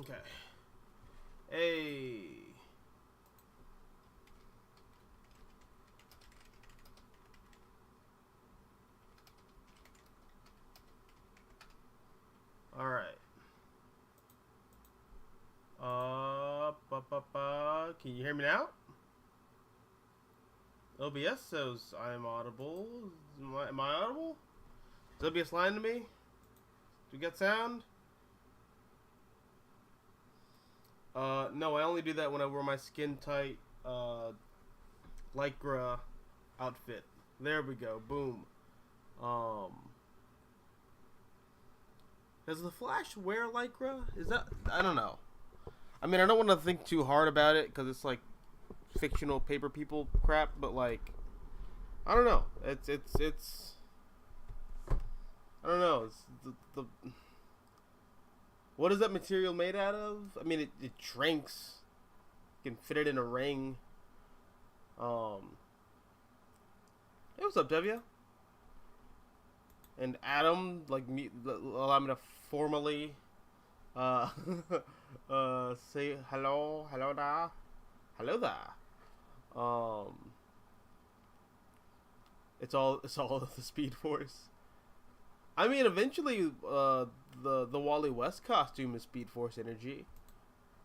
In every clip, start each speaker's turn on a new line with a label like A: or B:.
A: Okay. Hey. All right. Can you hear me now? OBS says I am audible. Am I audible? Is OBS lying to me? Do we get sound? No, I only do that when I wear my skin tight, lycra outfit. There we go. Boom. Um, does the Flash wear lycra? Is that? I don't know. I mean, I don't want to think too hard about it because it's like fictional paper people crap, but like, I don't know. It's. I don't know. It's the what is that material made out of? I mean, it shrinks. You can fit it in a ring. Hey, what's up, Devia? And Adam, like, allow me to formally, uh, say hello there, hello there. It's all the Speed Force. I mean, eventually, the Wally West costume is Speed Force energy,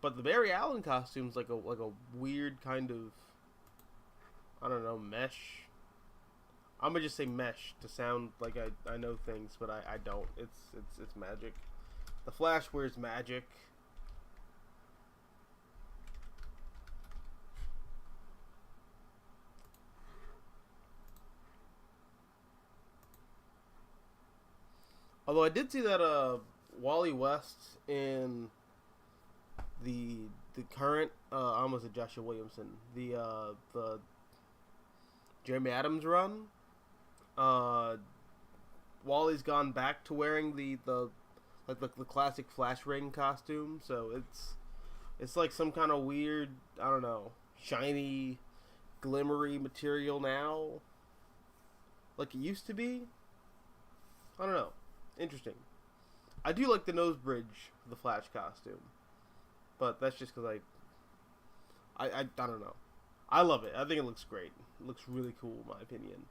A: but the Barry Allen costume's like a weird kind of, I don't know, mesh. I'm gonna just say mesh to sound like I know things, but I don't. It's magic. The Flash wears magic. Although I did see that Wally West in the current I almost said Joshua Williamson, the Jeremy Adams run, Wally's gone back to wearing the classic Flash ring costume, so it's like some kind of weird, I don't know, shiny, glimmery material now, like it used to be. I don't know. Interesting. I do like the nose bridge for the Flash costume, but that's just because I don't know. I love it. I think it looks great. It looks really cool, in my opinion.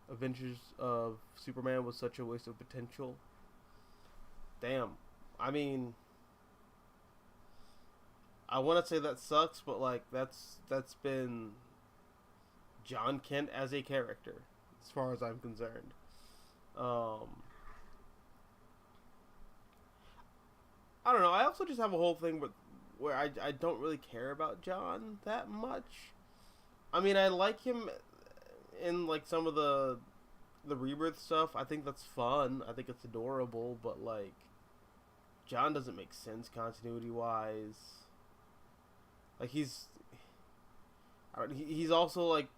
A: Adventures of Superman was such a waste of potential. Damn. I mean, I want to say that sucks, but like that's been John Kent as a character, as far as I'm concerned. Um, I don't know. I also just have a whole thing where I don't really care about John that much. I mean, I like him in like some of the Rebirth stuff. I think that's fun. I think it's adorable, but like John doesn't make sense continuity wise. Like he's also like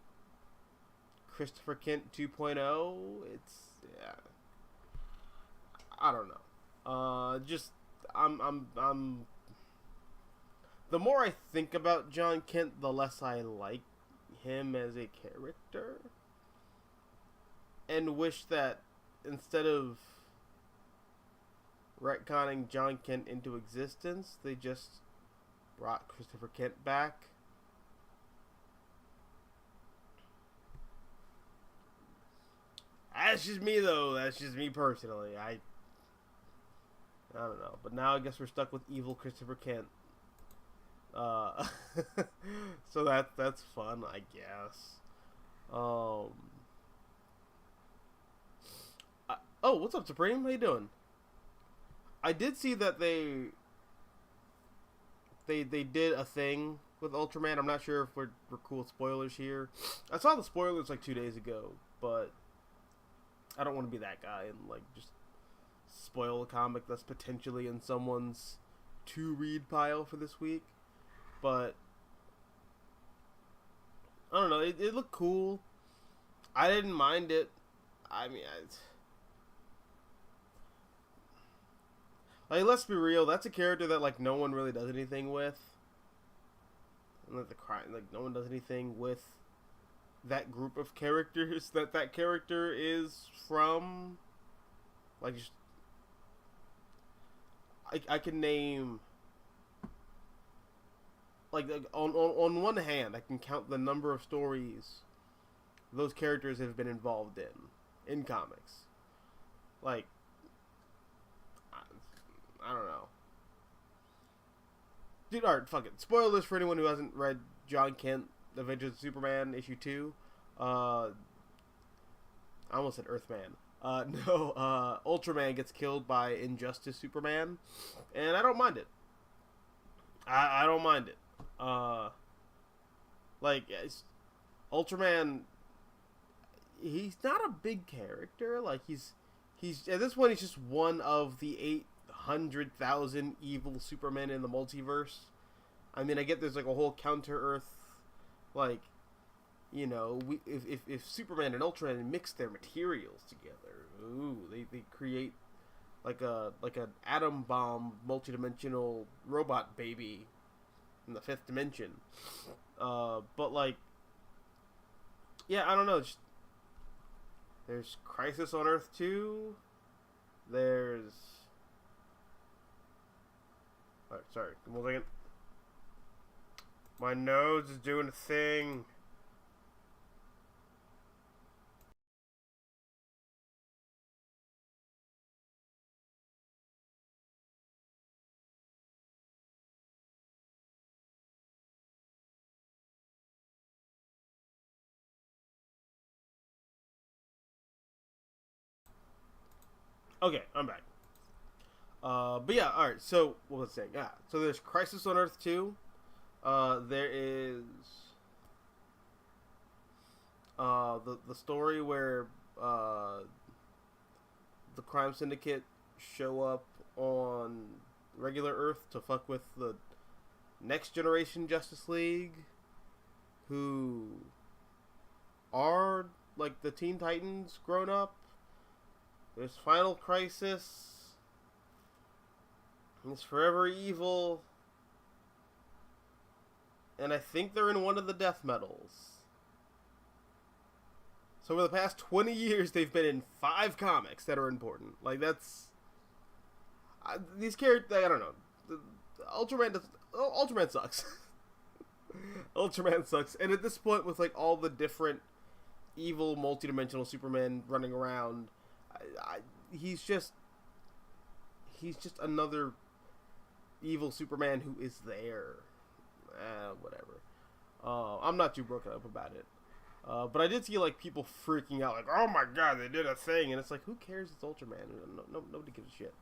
A: Christopher Kent 2.0. It's yeah. I don't know. Just I'm. The more I think about John Kent, the less I like him as a character, and wish that instead of retconning John Kent into existence, they just brought Christopher Kent back. That's just me, though. That's just me personally. I don't know. But now I guess we're stuck with evil Christopher Kent. Uh, so that's fun, I guess. Oh, what's up, Supreme? How you doing? I did see that they did a thing with Ultraman. I'm not sure if we're cool with spoilers here. I saw the spoilers like 2 days ago, but I don't want to be that guy and like just spoil a comic that's potentially in someone's to read pile for this week. But I don't know. It looked cool. I didn't mind it. I mean, like, let's be real. That's a character that like no one really does anything with. And like no one does anything with that group of characters that character is from. Like, just, I can name, like on one hand, I can count the number of stories those characters have been involved in comics. Like, I don't know. Dude, alright, fuck it. Spoilers for anyone who hasn't read John Kent, Adventures of Superman, issue 2. I almost said Earthman. No, Ultraman gets killed by Injustice Superman, and I don't mind it. I don't mind it. Like, Ultraman, he's not a big character. Like, he's at this point, he's just one of the 800,000 evil Supermen in the multiverse. I mean, I get there's like a whole Counter-Earth, like, you know, if Superman and Ultraman mix their materials together, ooh, they create like an atom bomb multidimensional robot baby in the fifth dimension. But like, yeah, I don't know. Just, there's Crisis on Earth 2. There's... Alright, sorry. One second. My nose is doing a thing. Okay, I'm back. But yeah, alright, so, what was I saying? Yeah, so there's Crisis on Earth 2. There is the story where the crime syndicate show up on regular Earth to fuck with the next generation Justice League, who are like the Teen Titans grown up. There's Final Crisis. There's Forever Evil. And I think they're in one of the death metals. So over the past 20 years, they've been in 5 comics that are important. Like, that's... these characters, I don't know. Ultraman sucks. Ultraman sucks. And at this point, with, like, all the different evil, multidimensional Supermen running around, he's just another evil Superman who is there. Whatever. I'm not too broken up about it. But I did see like people freaking out, like, "Oh my god, they did a thing," and it's like, who cares? It's Ultraman. Nobody gives a shit.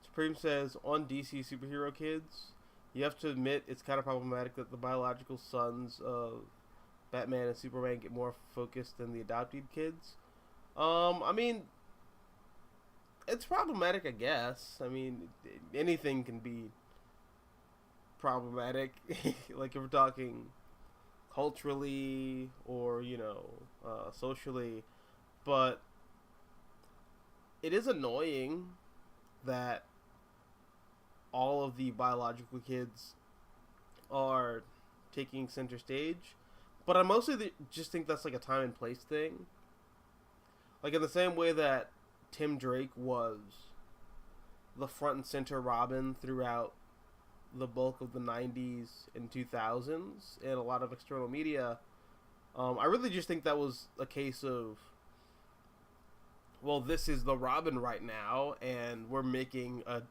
A: Supreme says on DC Superhero Kids, you have to admit it's kind of problematic that the biological sons of Batman and Superman get more focused than the adopted kids. I mean, it's problematic, I guess. I mean, anything can be problematic. Like, if we're talking culturally or, you know, socially. But it is annoying that all of the biological kids are taking center stage. But I mostly just think that's like a time and place thing. Like, in the same way that Tim Drake was the front and center Robin throughout the bulk of the 90s and 2000s and a lot of external media, I really just think that was a case of, well, this is the Robin right now, and we're making a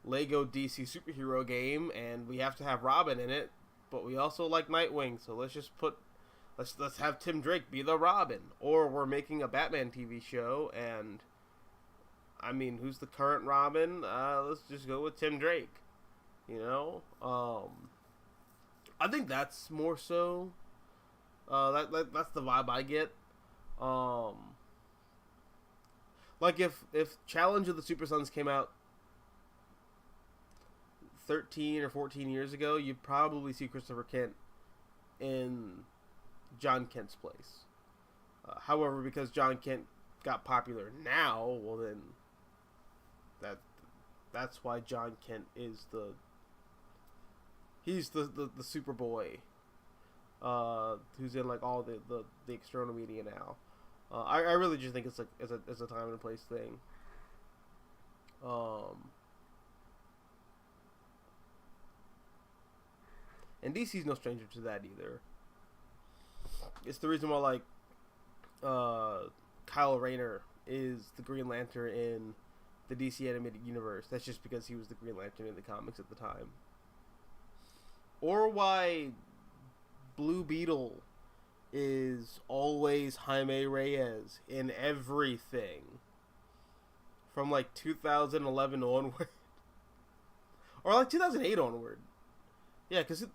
A: Lego DC superhero game, and we have to have Robin in it, but we also like Nightwing, so let's have Tim Drake be the Robin. Or we're making a Batman TV show, and I mean, who's the current Robin? Let's just go with Tim Drake. You know? I think that's more so. That's the vibe I get. Like if Challenge of the Super Sons came out 13 or 14 years ago, you'd probably see Christopher Kent in John Kent's place. However, because John Kent got popular now, well then that's why John Kent is He's the Superboy, who's in like all the external media now. I really just think it's like it's a time and a place thing. And DC's no stranger to that either. It's the reason why like Kyle Rayner is the Green Lantern in the DC animated universe. That's just because he was the Green Lantern in the comics at the time. Or why Blue Beetle is always Jaime Reyes in everything. From like 2011 onward. Or like 2008 onward. Yeah, because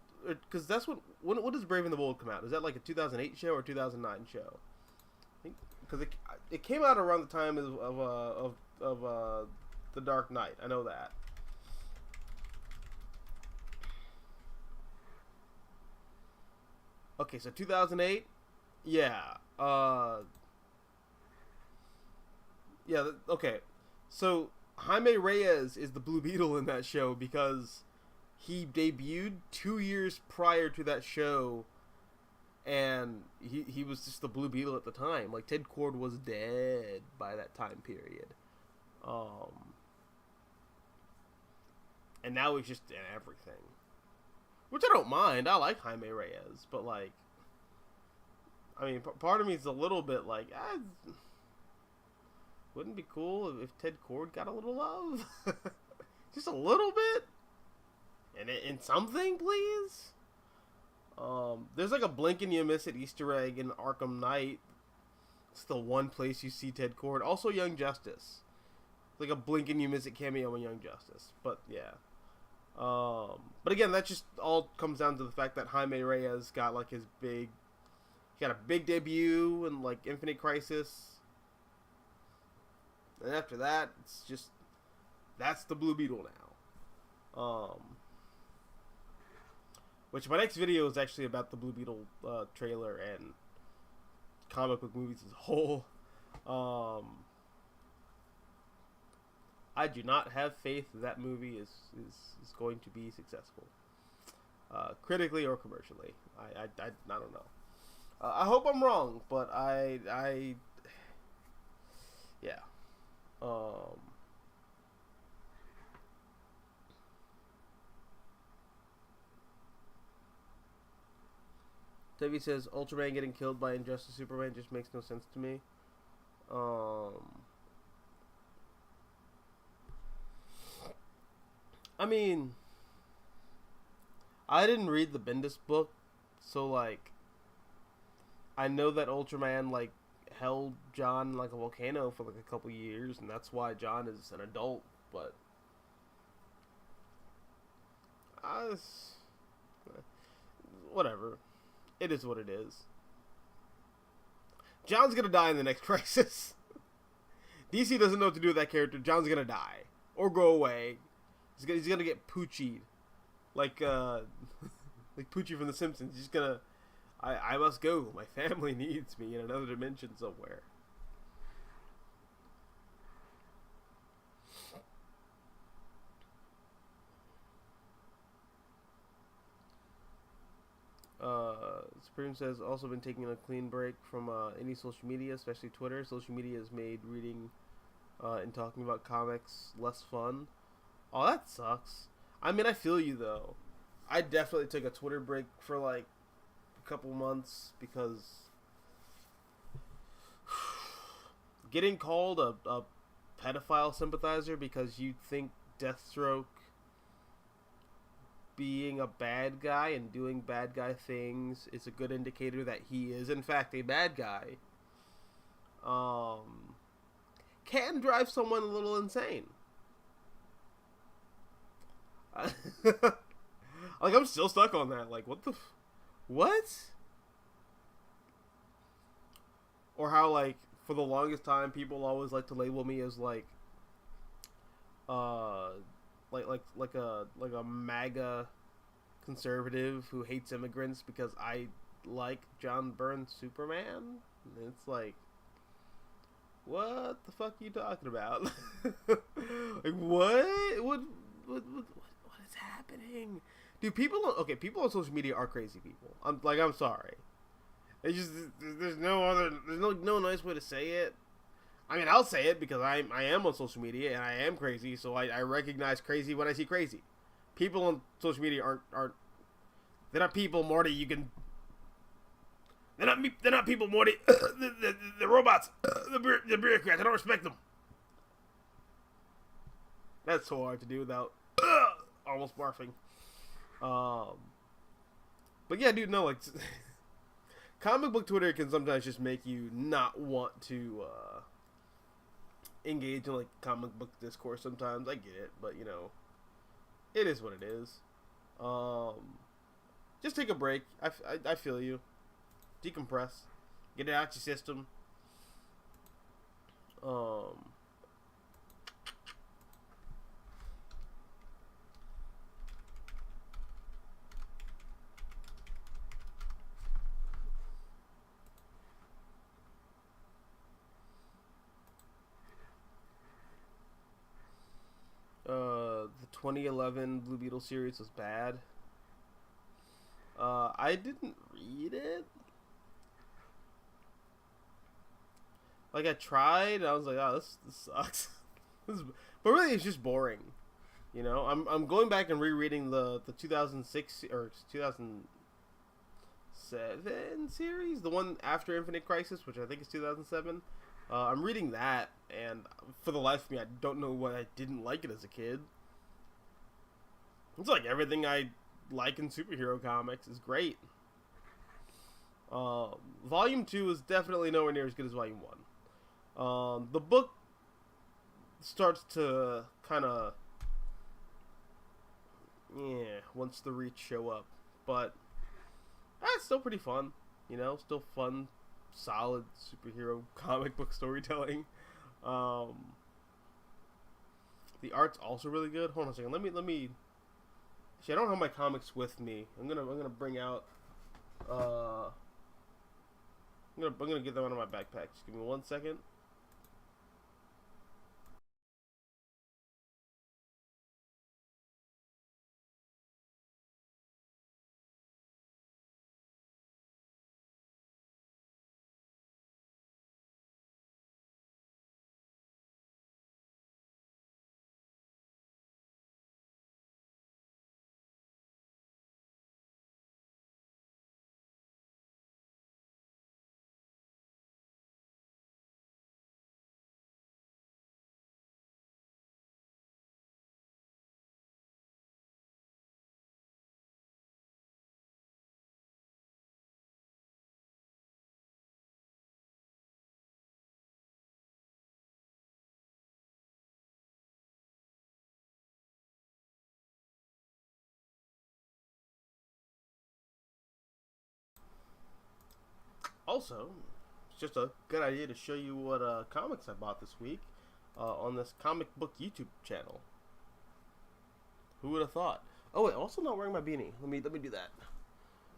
A: that's when does Brave and the Bold come out? Is that like a 2008 show or 2009 show? Because it came out around the time of The Dark Knight. I know that. Okay, so 2008. Yeah. Yeah. Okay. So Jaime Reyes is the Blue Beetle in that show because he debuted 2 years prior to that show, and he was just the Blue Beetle at the time. Like, Ted Kord was dead by that time period. And now he's just in everything. Which I don't mind. I like Jaime Reyes, but like, I mean, part of me is a little bit like, wouldn't it be cool if Ted Kord got a little love? Just a little bit? And in something, please? There's like a blink and you miss it Easter egg in Arkham Knight. It's the one place you see Ted Kord. Also Young Justice. Like a blink and you miss it cameo in Young Justice. But yeah. But again, that just all comes down to the fact that Jaime Reyes got like his he got a big debut in like Infinite Crisis. And after that, it's just, that's the Blue Beetle now. Which my next video is actually about the Blue Beetle trailer and comic book movies as a whole. I do not have faith that movie is going to be successful, critically or commercially. I don't know. I hope I'm wrong, but yeah. Debbie says Ultraman getting killed by Injustice Superman just makes no sense to me. I mean, I didn't read the Bendis book, so like, I know that Ultraman like held John like a volcano for like a couple years, and that's why John is an adult. But whatever, it is what it is. John's gonna die in the next Crisis. DC doesn't know what to do with that character. John's gonna die or go away. He's gonna get Poochie'd, like like Poochie from The Simpsons. He's gonna, I must go. My family needs me in another dimension somewhere. Supreme says, also been taking a clean break from any social media, especially Twitter. Social media has made reading and talking about comics less fun. Oh, that sucks. I mean, I feel you, though. I definitely took a Twitter break for, like, a couple months because getting called a pedophile sympathizer because you think Deathstroke being a bad guy and doing bad guy things is a good indicator that he is, in fact, a bad guy, can drive someone a little insane. Like, I'm still stuck on that. Like, what? Or how, like, for the longest time, people always like to label me as, like a MAGA conservative who hates immigrants because I like John Byrne's Superman. And it's like, what the fuck are you talking about? Like, what is happening? Dude, people on social media are crazy people. I'm sorry. It's just there's no nice way to say it. I mean, I'll say it because I am on social media and I am crazy, so I recognize crazy when I see crazy. People on social media aren't they're not people, Morty. They're not people, Morty. The robots, the bureaucrats. I don't respect them. That's so hard to do without almost barfing. But yeah, dude, no, like comic book Twitter can sometimes just make you not want to engage in like comic book discourse. Sometimes I get it, but you know, it is what it is. Just take a break. I feel you. Decompress. Get it out your system. The 2011 Blue Beetle series was bad. I didn't read it. Like, I tried, and I was like, oh, this sucks. But really, it's just boring. You know, I'm going back and rereading the 2006 or 2007 series, the one after Infinite Crisis, which I think is 2007. I'm reading that, and for the life of me, I don't know why I didn't like it as a kid. It's like everything I like in superhero comics is great. Volume 2 is definitely nowhere near as good as Volume 1. The book starts to kind of, once the Reach show up. But it's still pretty fun. You know, still fun, solid superhero comic book storytelling. The art's also really good. Hold on a second. Let me. See, I don't have my comics with me. I'm gonna bring out. I'm gonna get them out of my backpack. Just give me 1 second. Also, it's just a good idea to show you what comics I bought this week on this comic book YouTube channel. Who would have thought? Oh wait, I'm also not wearing my beanie. Let me do that.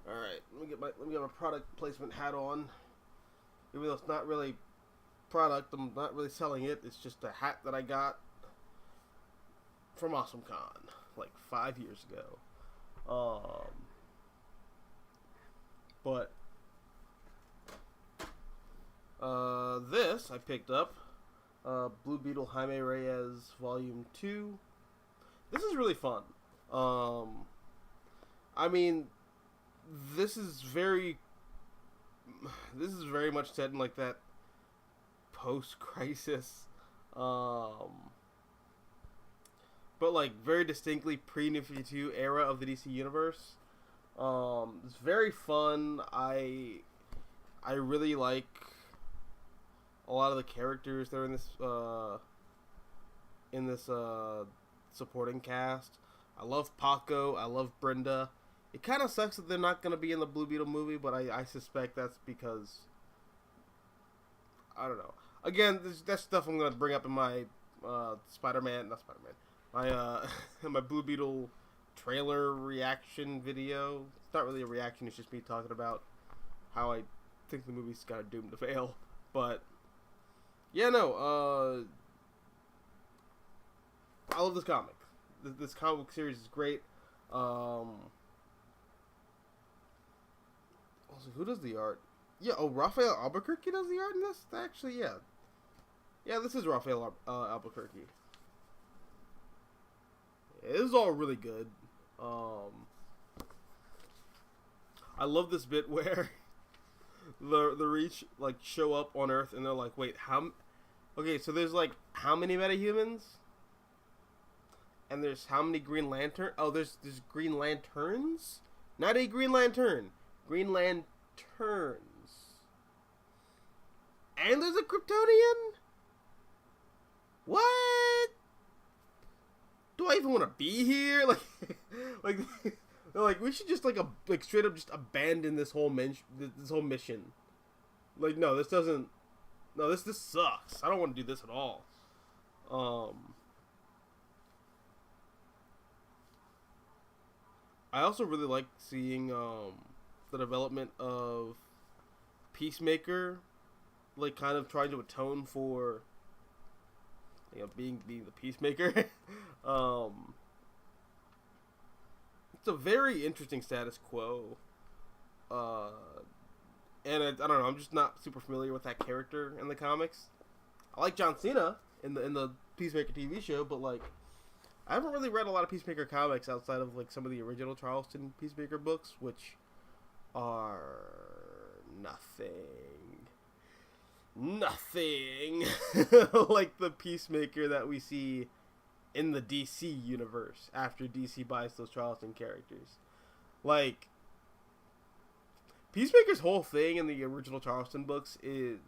A: All right, let me get my product placement hat on. Even though it's not really product, I'm not really selling it. It's just a hat that I got from AwesomeCon like 5 years ago. But this I picked up, Blue Beetle Jaime Reyes Volume 2. This is really fun. I mean, this is very much set in like that post-crisis, but like very distinctly pre-New 52 era of the DC universe. It's very fun. I really like a lot of the characters that are in this supporting cast. I love Paco. I love Brenda. It kind of sucks that they're not going to be in the Blue Beetle movie, but I suspect that's because, I don't know. Again, that's stuff I'm going to bring up in my my my Blue Beetle trailer reaction video. It's not really a reaction, it's just me talking about how I think the movie's kind of doomed to fail. But yeah, no, I love this comic. This comic book series is great. Also, who does the art? Yeah, oh, Raphael Albuquerque does the art in this? Actually, yeah. Yeah, this is Raphael Albuquerque. Yeah, this is all really good. I love this bit where the Reach like show up on Earth and they're like, wait, how? Okay, so there's like how many metahumans? And there's how many Green Lantern? Oh, there's Green Lanterns, not a Green Lantern, Green Lanterns. And there's a Kryptonian. What? Do I even want to be here? Like, they're like, we should just like straight up just abandon this whole mission. Like, no, this doesn't. No, this sucks. I don't want to do this at all. I also really like seeing the development of Peacemaker, like kind of trying to atone for, you know, being the Peacemaker. It's a very interesting status quo, and I don't know. I'm just not super familiar with that character in the comics. I like John Cena in the Peacemaker TV show, but like, I haven't really read a lot of Peacemaker comics outside of like some of the original Charleston Peacemaker books, which are nothing like the Peacemaker that we see in the DC universe after DC buys those Charleston characters. Like, Peacemaker's whole thing in the original Charleston books is,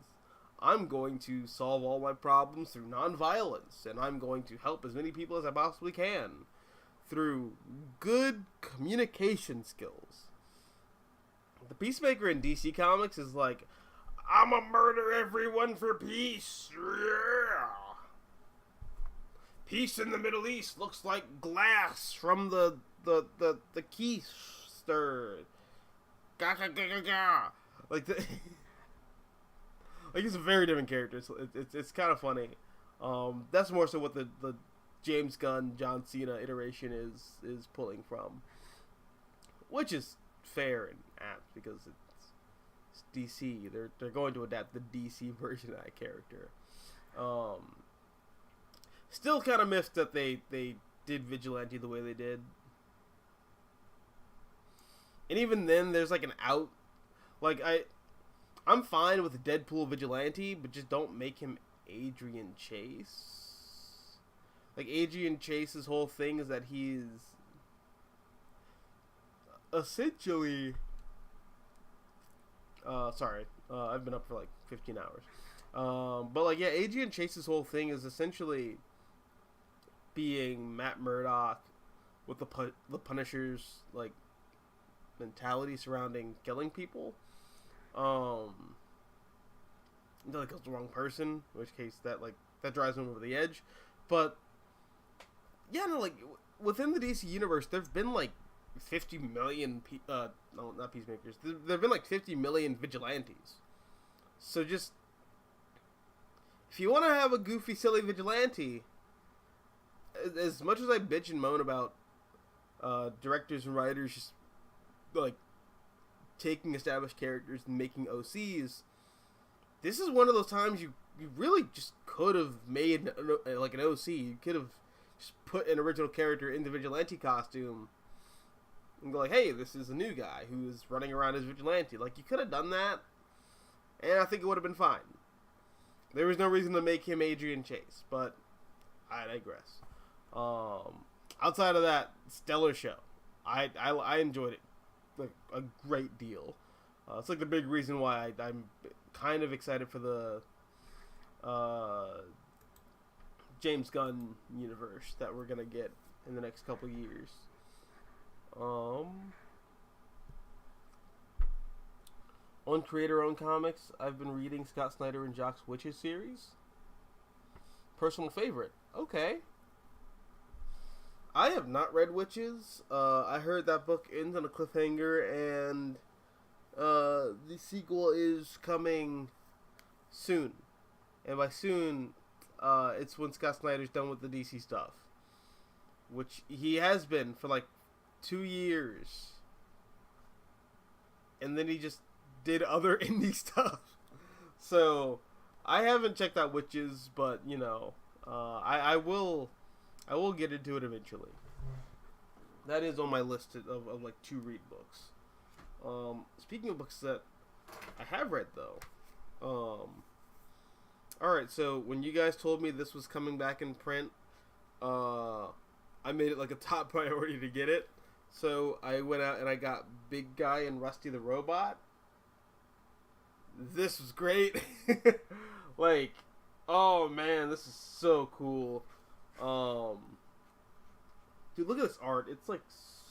A: I'm going to solve all my problems through nonviolence, and I'm going to help as many people as I possibly can through good communication skills. The Peacemaker in DC Comics is like, I'ma murder everyone for peace. Yeah. Peace in the Middle East looks like glass from the keister. Ga ga ga ga ga. Like the like, it's a very different character. It's kind of funny. That's more so what the James Gunn John Cena iteration is pulling from, which is fair and apt because it's DC. They're going to adapt the DC version of that character. Still kind of miffed that they did Vigilante the way they did. And even then, there's like an out. Like, I'm fine with Deadpool Vigilante, but just don't make him Adrian Chase. Like, Adrian Chase's whole thing is that he's essentially... I've been up for like 15 hours. But like, yeah, Adrian Chase's whole thing is essentially being Matt Murdock with the Punisher's like mentality surrounding killing people. Until it kills the wrong person, in which case that drives him over the edge. But yeah, no, like within the DC universe, there've been like 50 million no, not Peacemakers. There've been like 50 million vigilantes. So just, if you want to have a goofy, silly vigilante, as much as I bitch and moan about directors and writers just like taking established characters and making OCs, this is one of those times you really just could have made like an OC. You could have just put an original character in the vigilante costume and go like, hey, this is a new guy who's running around as vigilante. Like, you could have done that, and I think it would have been fine. There was no reason to make him Adrian Chase, but I digress. Outside of that, stellar show. I enjoyed it like a great deal. It's like the big reason why I'm kind of excited for the James Gunn universe that we're gonna get in the next couple years. On creator-owned comics, I've been reading Scott Snyder and Jock's Witches series. Personal favorite. Okay. I have not read Witches. I heard that book ends on a cliffhanger, and the sequel is coming soon. And by soon, it's when Scott Snyder's done with the DC stuff, which he has been for like 2 years. And then he just did other indie stuff. So I haven't checked out Witches, but you know, I will get into it eventually. That is on my list of like to read books. Speaking of books that I have read though, all right. So when you guys told me this was coming back in print, I made it like a top priority to get it. So I went out and I got Big Guy and Rusty the Robot. This was great. Like, oh man, this is so cool. Dude, look at this art. It's like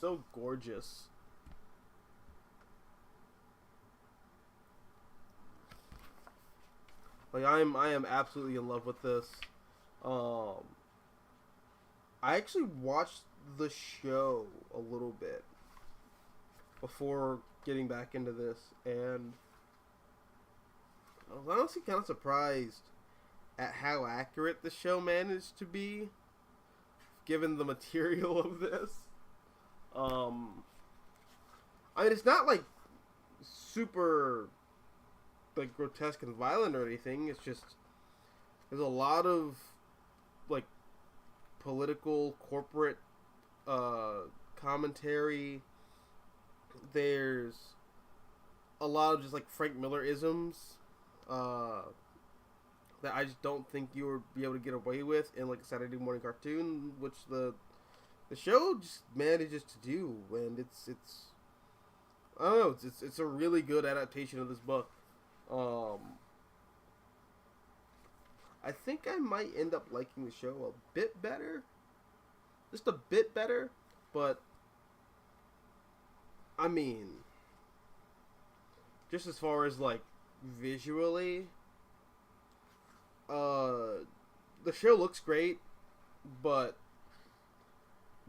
A: so gorgeous. Like I am absolutely in love with this. I actually watched the show a little bit before getting back into this, and I was honestly kind of surprised at how accurate the show managed to be, given the material of this. I mean, it's not like super like grotesque and violent or anything. It's just there's a lot of like political, corporate commentary. There's a lot of just like Frank Miller isms that I just don't think you would be able to get away with in like a Saturday morning cartoon, which the show just manages to do, and it's I don't know, it's a really good adaptation of this book. I think I might end up liking the show a bit better, just a bit better, but I mean, just as far as like visually, the show looks great, but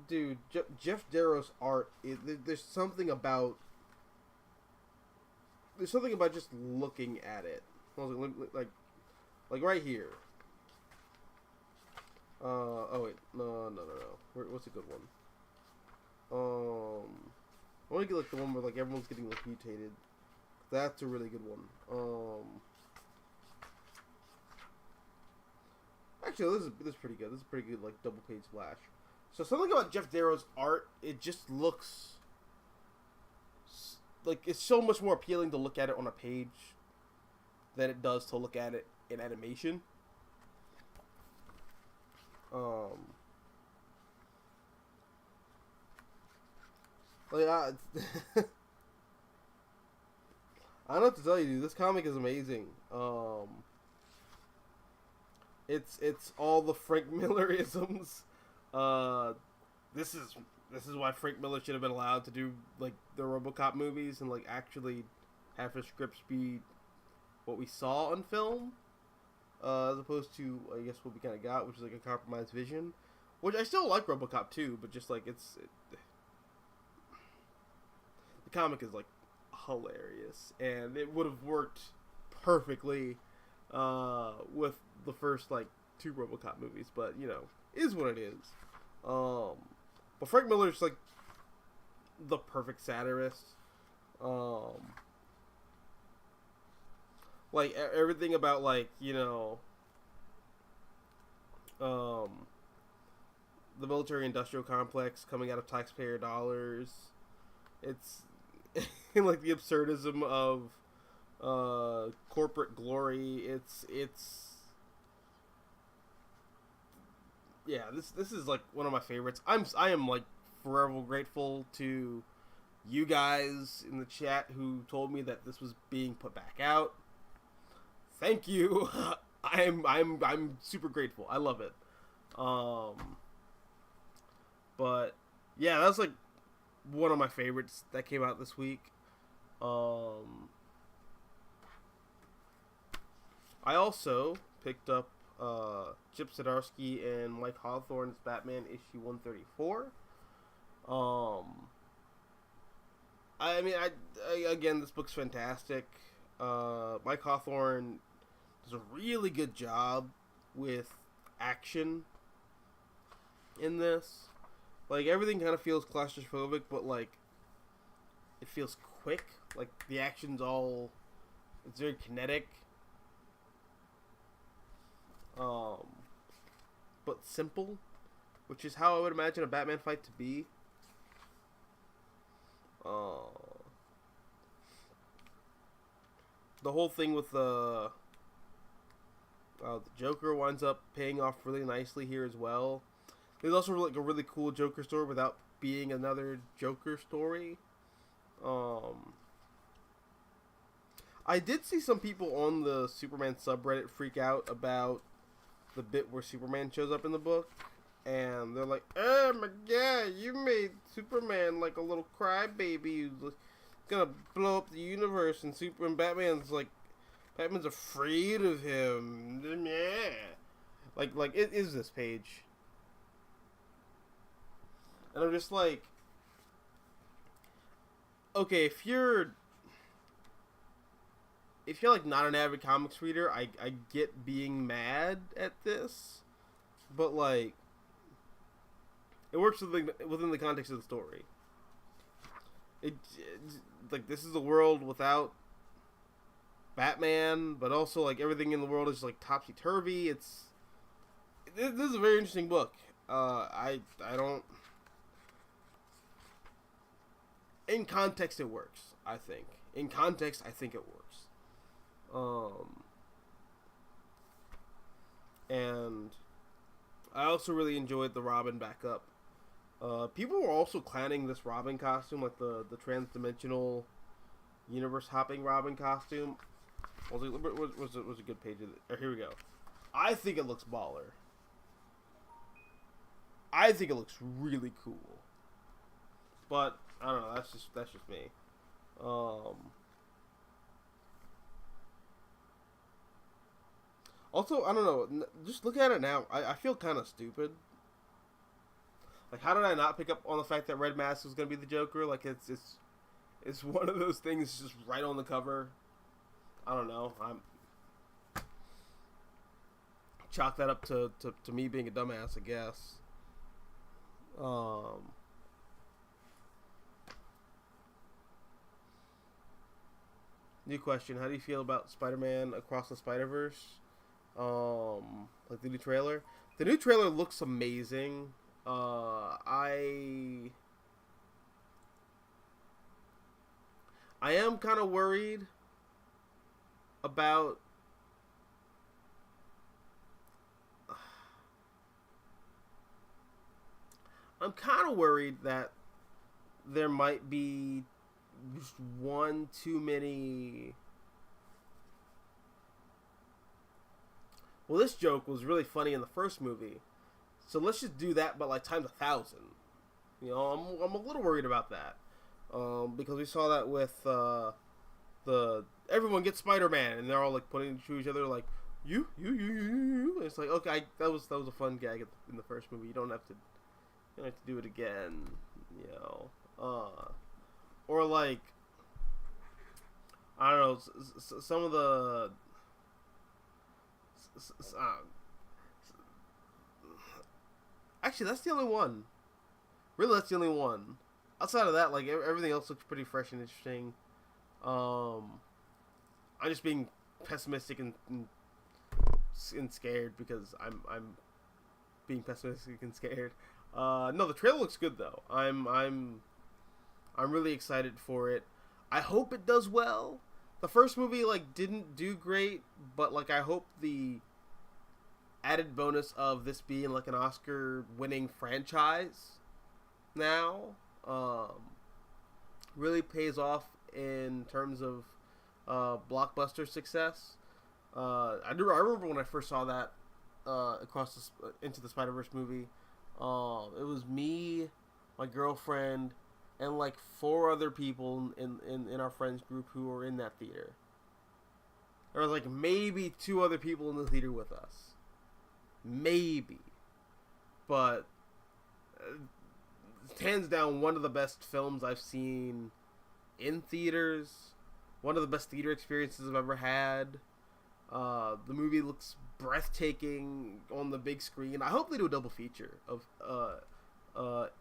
A: dude, Jeff Darrow's art, there's something about just looking at it. Like right here. Oh wait, no. What's a good one? I want to get like the one where like everyone's getting like mutated. That's a really good one. Actually, this is pretty good. This is pretty good, like double page splash. So something about Jeff Darrow's art, it just looks like it's so much more appealing to look at it on a page than it does to look at it in animation. Like I don't know what to tell you, dude. This comic is amazing. It's all the Frank Miller isms. This is why Frank Miller should have been allowed to do like the RoboCop movies and like actually have his scripts be what we saw on film, as opposed to I guess what we kind of got, which is like a compromised vision. Which I still like RoboCop 2, but just like the comic is like hilarious, and it would have worked perfectly with the first like 2 RoboCop movies, but you know, is what it is. But Frank Miller's like the perfect satirist. Like everything about like, you know, the military-industrial complex coming out of taxpayer dollars. It's like the absurdism of corporate glory. It's yeah, this is like one of my favorites. I am like forever grateful to you guys in the chat who told me that this was being put back out. Thank you. I'm super grateful. I love it. But yeah, that's like one of my favorites that came out this week. I also picked up Chip Zdarsky and Mike Hawthorne's Batman issue 134. I mean, I again, this book's fantastic. Mike Hawthorne does a really good job with action in this. Like, everything kind of feels claustrophobic, but like it feels quick. Like the action's all It's very kinetic, but simple, which is how I would imagine a Batman fight to be. The whole thing with the Joker winds up paying off really nicely here as well. There's also like a really cool Joker story without being another Joker story. I did see some people on the Superman subreddit freak out about the bit where Superman shows up in the book, and they're like, "Oh my god, you made Superman like a little crybaby who's gonna blow up the universe," and Batman's afraid of him. Like it is this page, and I'm just like, okay, if you're like not an avid comics reader, I get being mad at this, but like it works within the context of the story. It like, this is a world without Batman, but also like everything in the world is like topsy turvy. This is a very interesting book. I don't. In context, it works. I think. In context, I think it works. And I also really enjoyed the Robin backup. People were also clowning this Robin costume, like the trans-dimensional universe hopping Robin costume. Was a good page of it. Here we go. I think it looks baller. I think it looks really cool. But I don't know. That's just me. Also, I don't know. Just look at it now. I feel kind of stupid. Like, how did I not pick up on the fact that Red Mask was gonna be the Joker? Like, it's one of those things just right on the cover. I don't know. I'm chalk that up to me being a dumbass, I guess. New question: how do you feel about Spider-Man Across the Spider-Verse? Like the new trailer. The new trailer looks amazing. I am kind of worried about that there might be just one too many. Well, this joke was really funny in the first movie, so let's just do that, but like times 1,000. You know, I'm a little worried about that, because we saw that with the everyone gets Spider-Man, and they're all like pointing to each other like you. It's like, okay, that was a fun gag in the first movie. You don't have to do it again, you know. Or like, I don't know, some of the. Actually, that's the only one. Really, that's the only one. Outside of that, like, everything else looks pretty fresh and interesting. I'm just being pessimistic and scared because I'm being pessimistic and scared. No, the trailer looks good though. I'm really excited for it. I hope it does well. The first movie like didn't do great, but like I hope the added bonus of this being like an Oscar-winning franchise now really pays off in terms of blockbuster success. I remember when I first saw that Into the Spider-Verse movie. It was me, my girlfriend, and like 4 other people in our friends group who were in that theater. There was like maybe 2 other people in the theater with us. Maybe. But hands down one of the best films I've seen in theaters. One of the best theater experiences I've ever had. The movie looks breathtaking on the big screen. I hope they do a double feature of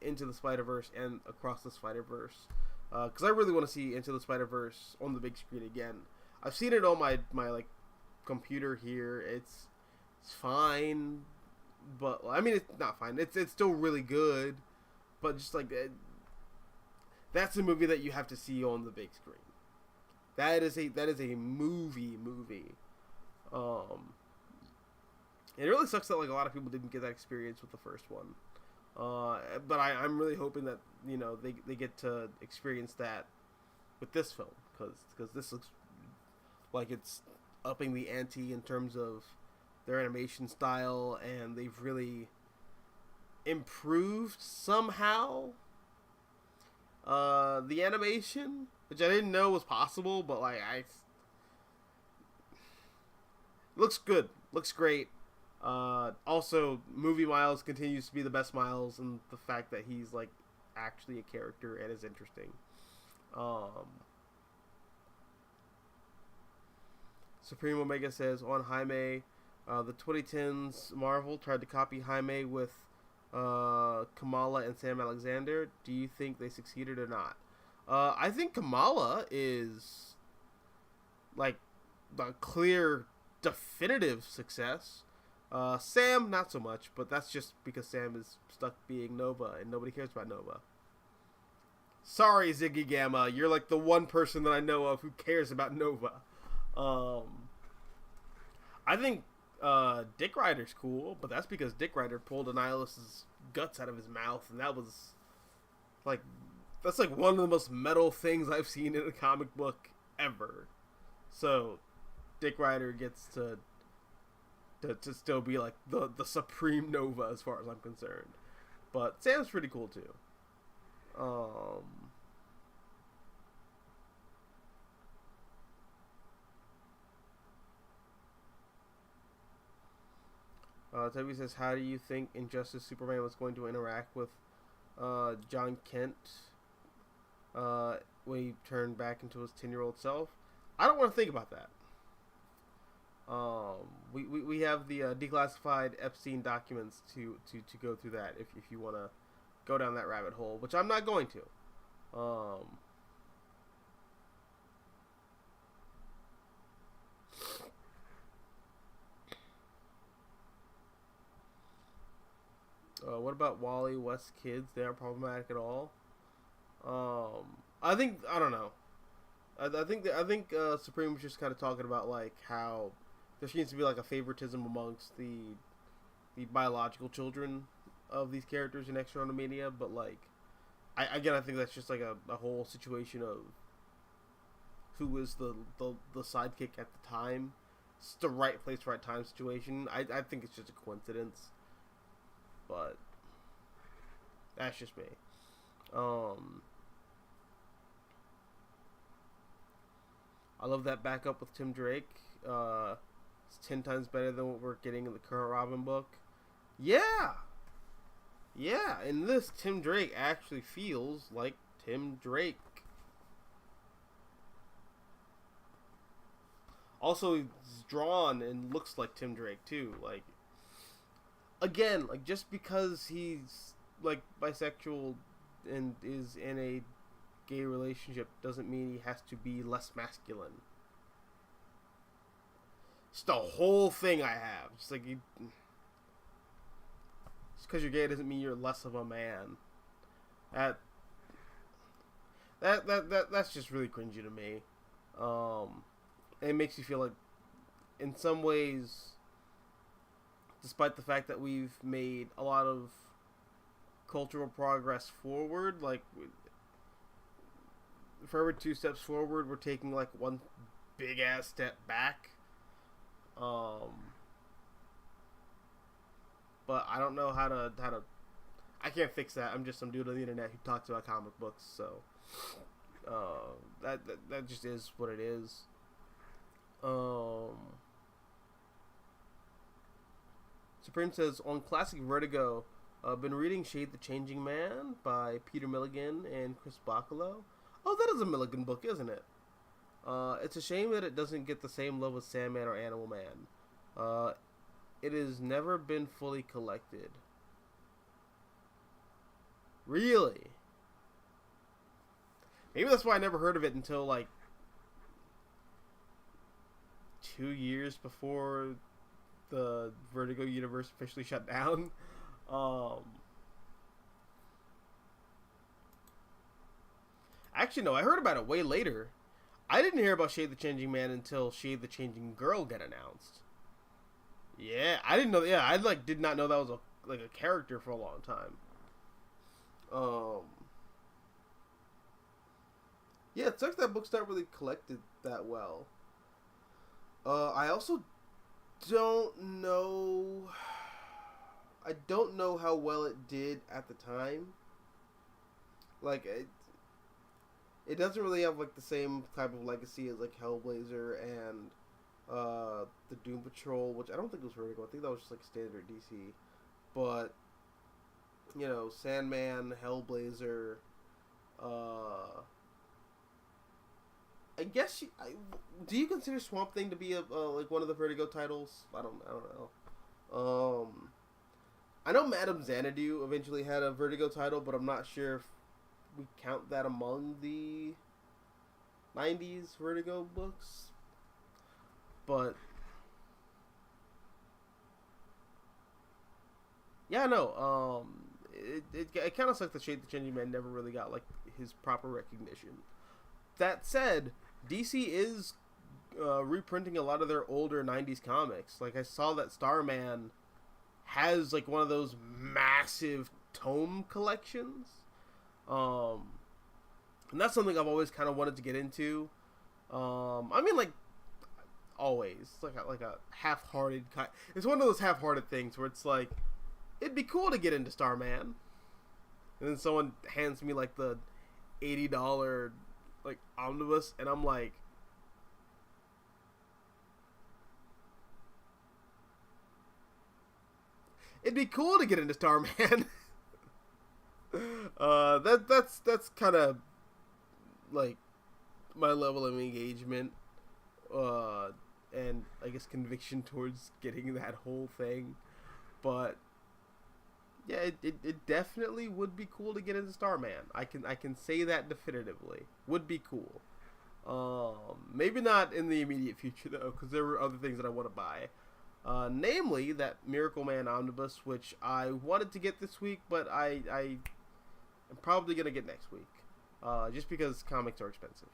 A: Into the Spider-Verse and Across the Spider-Verse, because I really want to see Into the Spider-Verse on the big screen again. I've seen it on my like computer here. It's fine, but I mean it's not fine. It's still really good, but just like that's a movie that you have to see on the big screen. That is a movie. Um, it really sucks that like a lot of people didn't get that experience with the first one. But I'm really hoping that they get to experience that with this film because this looks like it's upping the ante in terms of their animation style, and they've really improved somehow the animation, which I didn't know was possible, but like looks good, looks great. Also, movie Miles continues to be the best Miles, and the fact that he's like actually a character and is interesting. Supreme Omega says on Jaime, the 2010s Marvel tried to copy Jaime with Kamala and Sam Alexander. Do you think they succeeded or not? I think Kamala is like a clear, definitive success. Sam, not so much, but that's just because Sam is stuck being Nova, and nobody cares about Nova. Sorry, Ziggy Gamma, you're like the one person that I know of who cares about Nova. I think Dick Rider's cool, but that's because Dick Rider pulled Annihilus's guts out of his mouth, and that's like one of the most metal things I've seen in a comic book ever. So Dick Rider gets to still be like the supreme Nova as far as I'm concerned. But Sam's pretty cool too. Toby says, how do you think Injustice Superman was going to interact with John Kent when he turned back into his 10-year-old self? I don't want to think about that. We have the declassified Epstein documents to go through that if you want to go down that rabbit hole, which I'm not going to. What about Wally West kids? They aren't problematic at all. I don't know. I think Supreme was just kind of talking about like how there seems to be like a favoritism amongst the biological children of these characters in Extra Media, but like I think that's just like a whole situation of who was the sidekick at the time. It's the right place, right time situation. I think it's just a coincidence, but that's just me. I love that backup with Tim Drake. It's 10 times better than what we're getting in the current Robin book. Yeah, in this, Tim Drake actually feels like Tim Drake. Also, he's drawn and looks like Tim Drake too. Like, again, like just because he's like bisexual and is in a gay relationship doesn't mean he has to be less masculine. It's the whole thing I have. It's like just because you're gay doesn't mean you're less of a man. That's just really cringy to me. It makes you feel like, in some ways, despite the fact that we've made a lot of cultural progress forward, like for every 2 steps forward, we're taking like one big ass step back. But I don't know how to. I can't fix that. I'm just some dude on the internet who talks about comic books, so that just is what it is. Supreme says on Classic Vertigo, been reading Shade the Changing Man by Peter Milligan and Chris Bacalo. Oh, that is a Milligan book, isn't it? It's a shame that it doesn't get the same love as Sandman or Animal Man. It has never been fully collected. Really? Maybe that's why I never heard of it until like 2 years before the Vertigo universe officially shut down. Um, Actually, no, I heard about it way later. I didn't hear about Shade the Changing Man until Shade the Changing Girl get announced. Yeah, I didn't know. Yeah, I did not know that was a character for a long time. Um, yeah, it sucks that book's not really collected that well. I also don't know. I don't know how well it did at the time. Like it doesn't really have like the same type of legacy as like Hellblazer and the Doom Patrol, which I don't think was Vertigo. I think that was just like standard DC. But you know, Sandman, Hellblazer, I guess do you consider Swamp Thing to be like one of the Vertigo titles? I don't know. I know Madame Xanadu eventually had a Vertigo title, but I'm not sure if we count that among the 90s Vertigo books. But yeah, no. It kind of sucks that Shade the Changing Man never really got like his proper recognition. That said, DC is reprinting a lot of their older 90s comics. Like I saw that Starman has like one of those massive tome collections. And that's something I've always kind of wanted to get into. I mean, like always, it's like a half-hearted kind. It's one of those half-hearted things where it's like, it'd be cool to get into Starman, and then someone hands me like the $80 like omnibus, and I'm like, it'd be cool to get into Starman. That's kind of like my level of engagement, and I guess conviction towards getting that whole thing. But yeah, it definitely would be cool to get into Starman. I can say that definitively. Would be cool. Maybe not in the immediate future though, because there were other things that I want to buy. Namely that Miracle Man omnibus, which I wanted to get this week, but I'm probably gonna get next week, just because comics are expensive.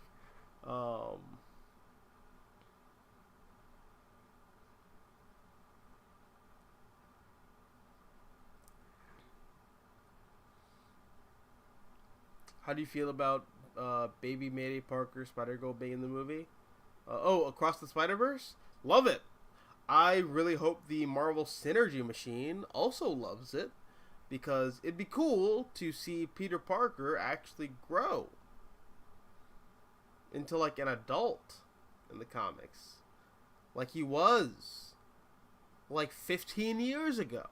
A: How do you feel about baby Mayday Parker Spider-Girl being in the movie? Across the Spider-Verse? Love it! I really hope the Marvel Synergy Machine also loves it, because it'd be cool to see Peter Parker actually grow into like an adult in the comics, like he was like 15 years ago.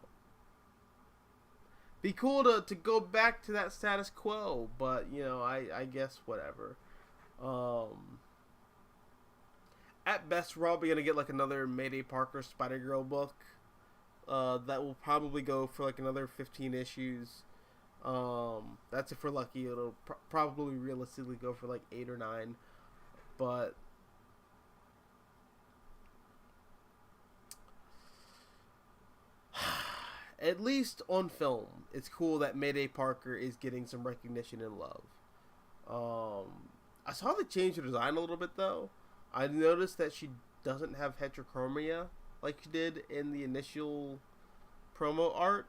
A: Be cool to go back to that status quo, but you know, I guess whatever. At best, we're probably gonna get like another Mayday Parker Spider-Girl book. That will probably go for like another 15 issues. That's if we're lucky. It'll probably realistically go for like 8 or 9. But at least on film, it's cool that Mayday Parker is getting some recognition and love. I saw the change of design a little bit though. I noticed that she doesn't have heterochromia like she did in the initial promo art,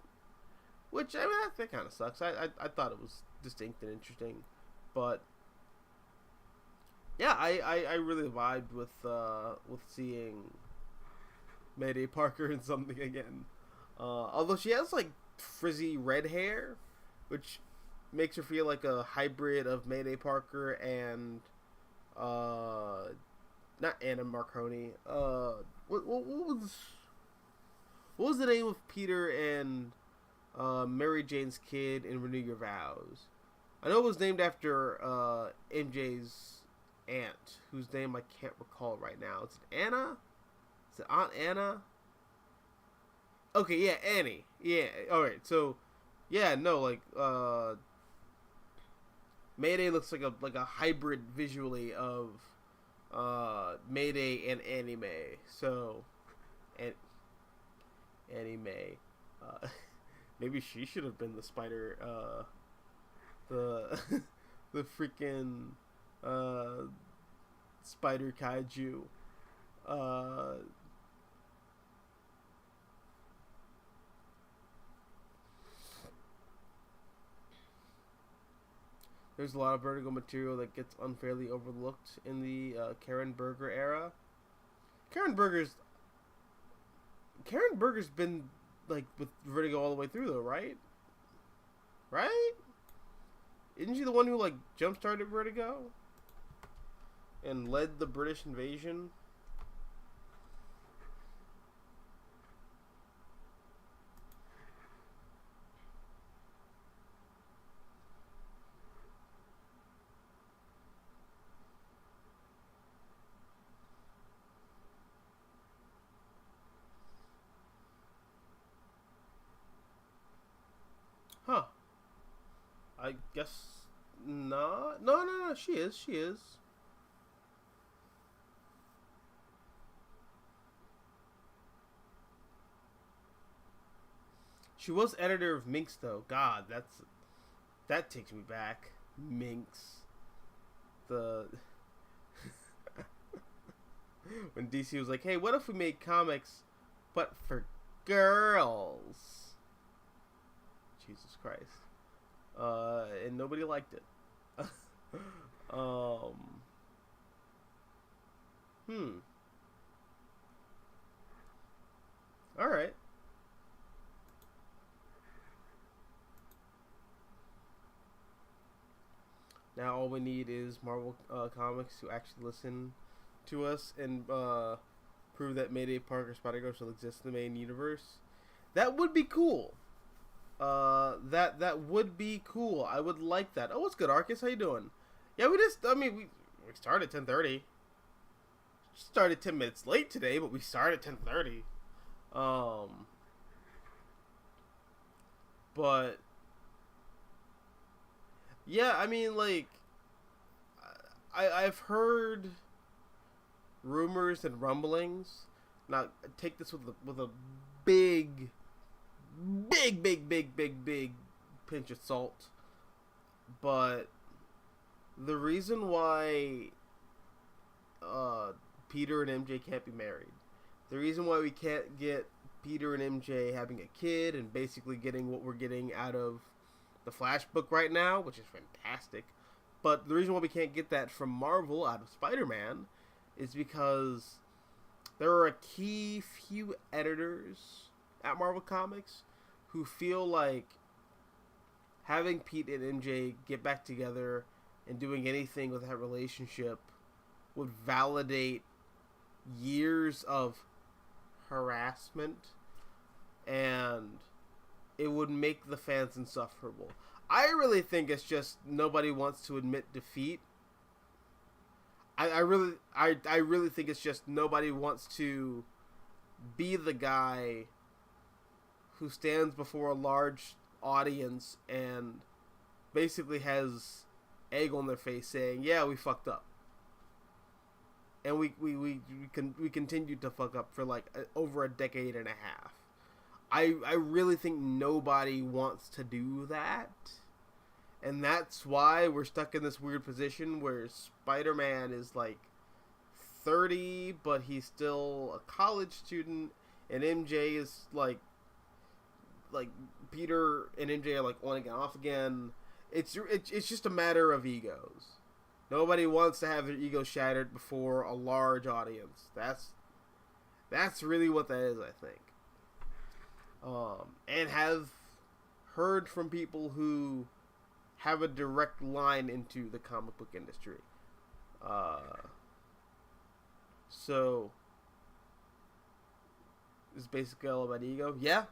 A: which I mean that kind of sucks. I thought it was distinct and interesting, but yeah, I really vibed with seeing Mayday Parker in something again. Although she has like frizzy red hair, which makes her feel like a hybrid of Mayday Parker and not Anna Marconi. What was the name of Peter and Mary Jane's kid in Renew Your Vows? I know it was named after MJ's aunt, whose name I can't recall right now. Is it Anna? Is it Aunt Anna? Okay, yeah, Annie. Yeah, alright, so yeah, no, like Mayday looks like a hybrid visually of made an anime. So, an anime. Uh, maybe she should have been the spider. The the freaking spider kaiju. Uh, there's a lot of Vertigo material that gets unfairly overlooked in the Karen Berger era. Karen Berger's Karen Berger's been like with Vertigo all the way through though, right? Right? Isn't she the one who like jump started Vertigo and led the British invasion? Huh. I guess not. No, no, no. She is. She is. She was editor of Minx, though. God, that takes me back. Minx, the when DC was like, "Hey, what if we made comics, but for girls?" Jesus Christ, and nobody liked it. um, All right. Now all we need is Marvel Comics to actually listen to us and prove that Mayday Parker Spider-Girl still exists in the main universe. That would be cool. That would be cool. I would like that. Oh, what's good, Arcus? How you doing? Yeah, we started at 10:30. Started 10 minutes late today, but we started at 10:30. But yeah, I mean, like, I've heard rumors and rumblings. Now, take this with a big pinch of salt. But the reason why Peter and MJ can't be married, the reason why we can't get Peter and MJ having a kid and basically getting what we're getting out of the Flash book right now, which is fantastic, but the reason why we can't get that from Marvel out of Spider-Man is because there are a key few editors at Marvel Comics who feel like having Pete and MJ get back together and doing anything with that relationship would validate years of harassment, and it would make the fans insufferable. I really think it's just nobody wants to admit defeat. I really think it's just nobody wants to be the guy who stands before a large audience and basically has egg on their face saying, "Yeah, we fucked up." And we continued to fuck up for like over a decade and a half. I really think nobody wants to do that. And that's why we're stuck in this weird position where Spider-Man is like 30, but he's still a college student, and MJ is like Peter and MJ are like on again, off again. It's just a matter of egos. Nobody wants to have their ego shattered before a large audience. That's really what that is, I think. And have heard from people who have a direct line into the comic book industry. So it's basically all about ego. Yeah.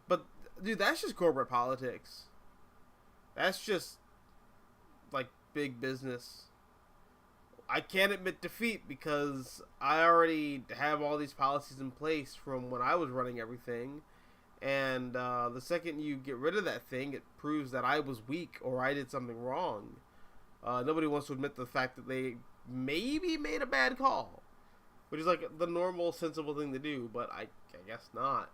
A: But dude, that's just corporate politics. That's just like big business. I can't admit defeat because I already have all these policies in place from when I was running everything. And the second you get rid of that thing, it proves that I was weak or I did something wrong. Nobody wants to admit the fact that they maybe made a bad call, which is like the normal sensible thing to do, but I guess not.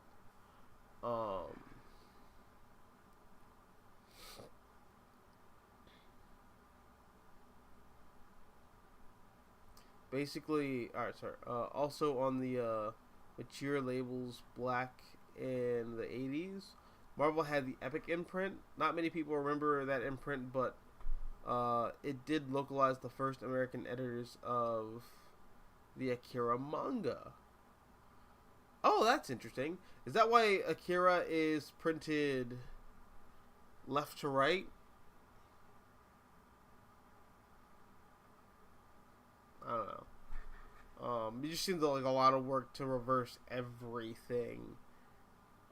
A: Basically, alright, sorry. Also on the mature labels, Black in the 80s, Marvel had the Epic imprint. Not many people remember that imprint, but it did localize the first American editors of the Akira manga. Oh, that's interesting. Is that why Akira is printed left to right? I don't know. It just seems like a lot of work to reverse everything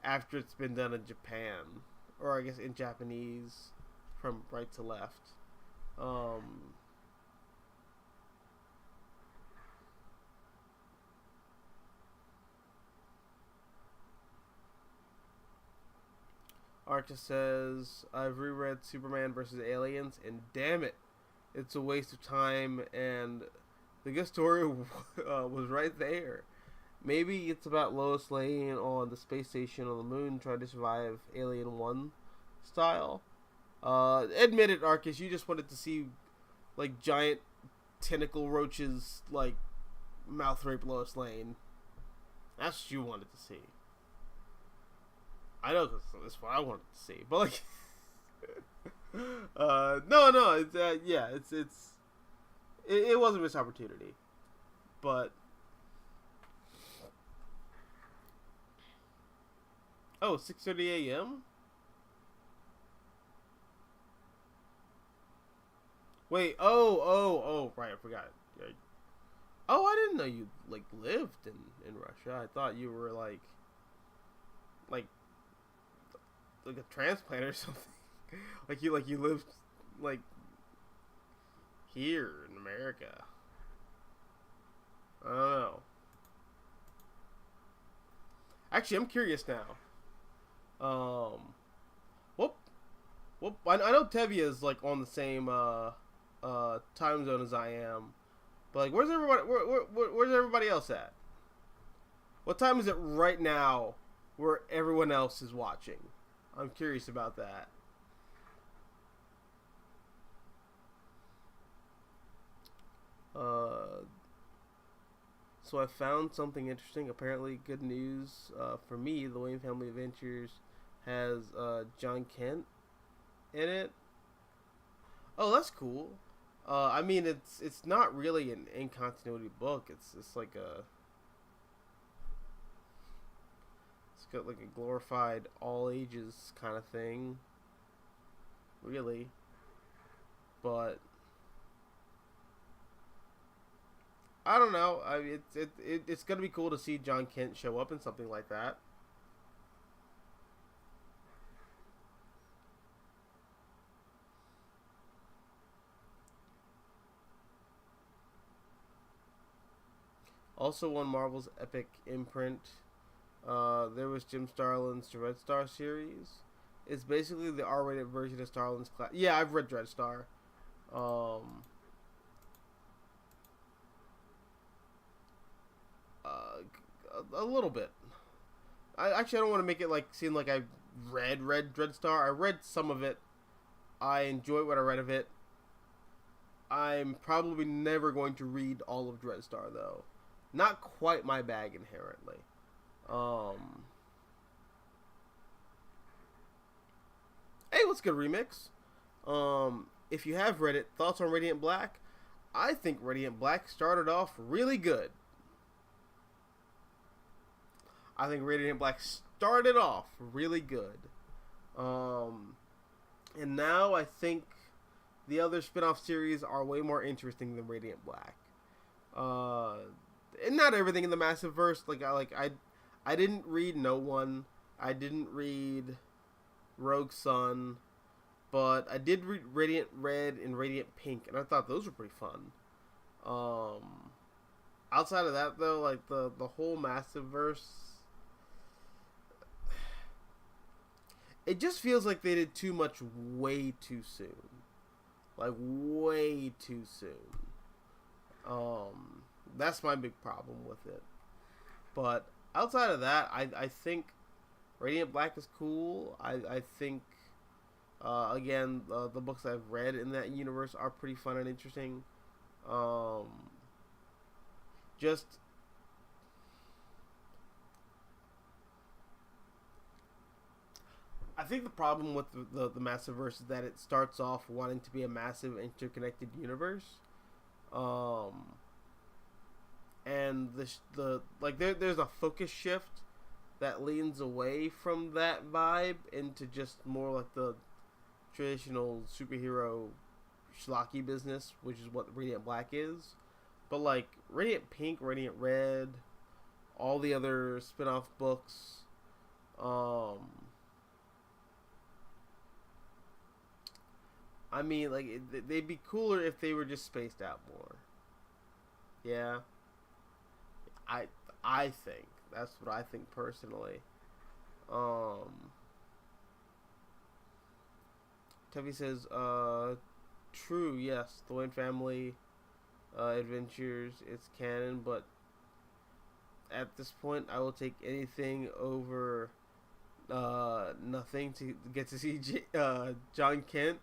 A: after it's been done in Japan, or I guess in Japanese, from right to left. Arca says, I've reread Superman vs. Aliens, and damn it, it's a waste of time, and the good story was right there. Maybe it's about Lois Lane on the space station on the moon trying to survive Alien 1 style. Admit it, Arcus, you just wanted to see, like, giant tentacle roaches, like, mouth rape Lois Lane. That's what you wanted to see. I know, because that's what I wanted to see. But, like, no, it's, yeah, it was a missed opportunity. But, oh, 6:30 a.m.? Wait, oh, right, I forgot. Oh, I didn't know you, like, lived in Russia. I thought you were, like a transplant or something. like you lived, like, here in America. I don't know. Actually, I'm curious now. Whoop. I know Tevye is, like, on the same, time zone as I am. But, like, where's everybody else at? What time is it right now where everyone else is watching? I'm curious about that. So I found something interesting. Apparently, good news for me. The Wayne Family Adventures has John Kent in it. Oh, that's cool. I mean, it's not really an in continuity book. It's like it's got like a glorified all ages kind of thing. Really, but I don't know. I mean, it's gonna be cool to see John Kent show up in something like that. Also on Marvel's Epic imprint, there was Jim Starlin's Red Star series. It's basically the R-rated version of Starlin's class. Yeah, I've read Red Star. A little bit. I don't want to make it like seem like I read Red Star. I read some of it. I enjoyed what I read of it. I'm probably never going to read all of Red Star though. Not quite my bag inherently. Hey, what's good, Remix? If you have read it, thoughts on Radiant Black? I think Radiant Black started off really good. I think Radiant Black started off really good. And now I think the other spin-off series are way more interesting than Radiant Black. And not everything in the Massive Verse. I didn't read No One. I didn't read Rogue Sun. But I did read Radiant Red and Radiant Pink, and I thought those were pretty fun. Outside of that, though, like the whole Massive Verse, it just feels like they did too much way too soon. Like, way too soon. That's my big problem with it. But outside of that, I think Radiant Black is cool. I think again, the books I've read in that universe are pretty fun and interesting. Um, just I think the problem with the Massiverse is that it starts off wanting to be a massive interconnected universe. Um, and the like there's a focus shift that leans away from that vibe into just more like the traditional superhero schlocky business, which is what Radiant Black is. But like Radiant Pink, Radiant Red, all the other spin-off books, um, I mean, like they'd be cooler if they were just spaced out more. Yeah, I I think that's what I think personally. Um, Tevi says, true, yes, the Wayne family adventures, it's canon, but at this point, I will take anything over nothing to get to see John Kent.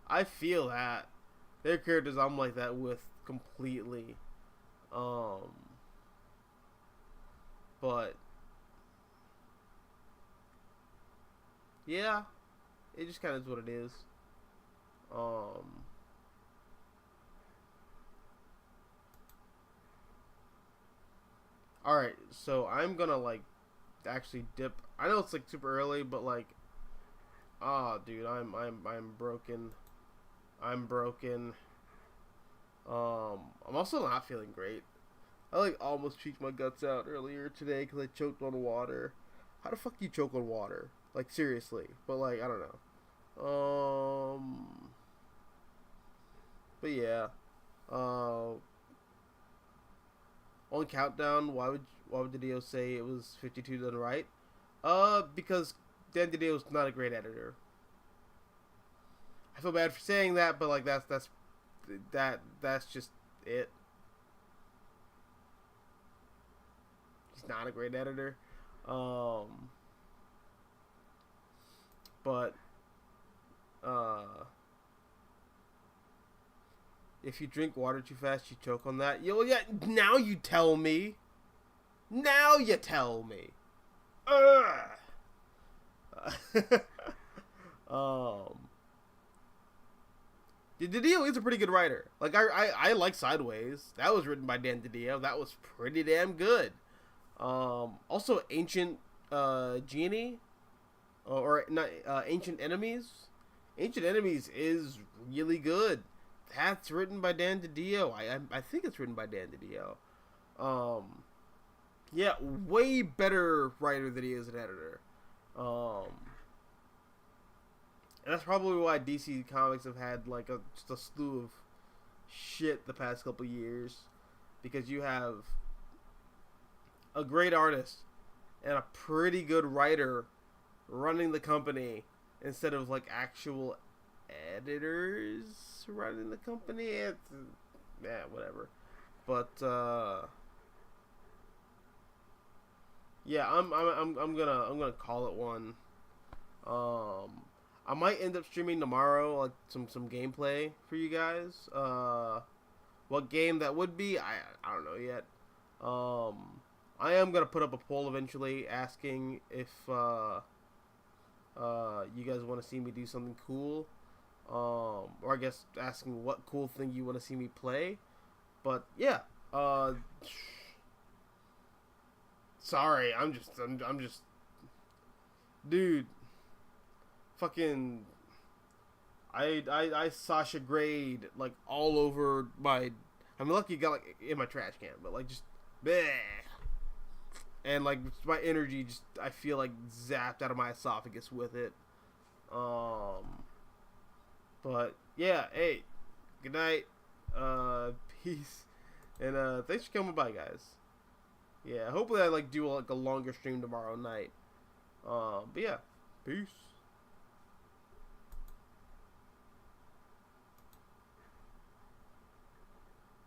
A: I feel that. Their characters I'm like that with completely. Um, but, yeah, it just kind of is what it is. Um, Alright, so I'm gonna, like, actually dip. I know it's, like, super early, but, like, dude, I'm broken. I'm broken. I'm also not feeling great. I like almost cheeked my guts out earlier today because I choked on water. How the fuck do you choke on water? Like seriously, but like I don't know. But yeah. On Countdown, why would Didio say it was 52 done right? Because Dan Didio's not a great editor. I feel bad for saying that, but like that's just it. He's not a great editor. But if you drink water too fast, you choke on that. Yeah, now you tell me. Now you tell me. um, Didio is a pretty good writer. Like I like Sideways. That was written by Dan Didio. That was pretty damn good. Also Ancient Genie or not Ancient Enemies. Ancient Enemies is really good. That's written by Dan Didio. I think it's written by Dan Didio. Yeah, way better writer than he is an editor. And that's probably why DC Comics have had like just a slew of shit the past couple years, because you have a great artist and a pretty good writer running the company instead of like actual editors running the company. It's whatever. But yeah, I'm gonna call it one. I might end up streaming tomorrow, like some gameplay for you guys. What game that would be, I don't know yet. I am gonna put up a poll eventually asking if you guys want to see me do something cool, or I guess asking what cool thing you want to see me play. But yeah, sorry, I'm just, dude. Fucking, I Sasha grade like all over my. I'm lucky you got like in my trash can, but like just, bleh. And like my energy just, I feel like zapped out of my esophagus with it. But yeah, hey, good night, peace, and thanks for coming by, guys. Yeah, hopefully I like do like a longer stream tomorrow night. But yeah, peace.